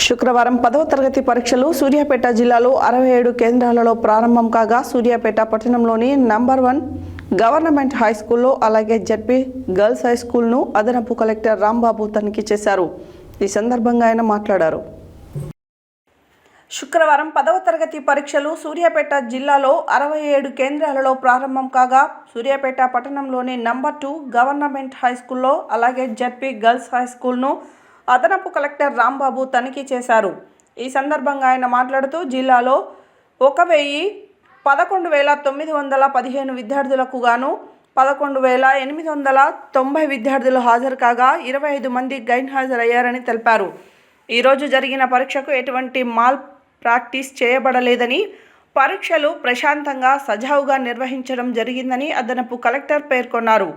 శుక్రవారం 10వ తరగతి పరీక్షలు సూర్యాపేట జిల్లాలో 67 కేంద్రాలలో ప్రారంభం కాగా సూర్యాపేట పట్టణంలోని నంబర్ 1 గవర్నమెంట్ హై స్కూల్లో అలాగే జెడ్పీ గర్ల్స్ హై స్కూల్ను అదనపు కలెక్టర్ రాంబాబు తనిఖీ చేశారు. ఈ సందర్భంగా ఆయన మాట్లాడారు. శుక్రవారం 10వ తరగతి పరీక్షలు సూర్యాపేట జిల్లాలో 67 కేంద్రాలలో ప్రారంభం కాగా సూర్యాపేట పట్టణంలోని నంబర్ 2 గవర్నమెంట్ హై స్కూల్లో అలాగే జెడ్పీ గర్ల్స్ హై స్కూల్ను అదనపు కలెక్టర్ రాంబాబు తనిఖీ చేశారు. ఈ సందర్భంగా ఆయన మాట్లాడుతూ జిల్లాలో 1,11,915 విద్యార్థులకు గాను 11,890 విద్యార్థులు హాజరు కాగా 25 మంది గైన్ హాజరయ్యారని తెలిపారు. ఈరోజు జరిగిన పరీక్షకు ఎటువంటి మాల్ ప్రాక్టీస్ చేయబడలేదని, పరీక్షలు ప్రశాంతంగా సజావుగా నిర్వహించడం జరిగిందని అదనపు కలెక్టర్ పేర్కొన్నారు.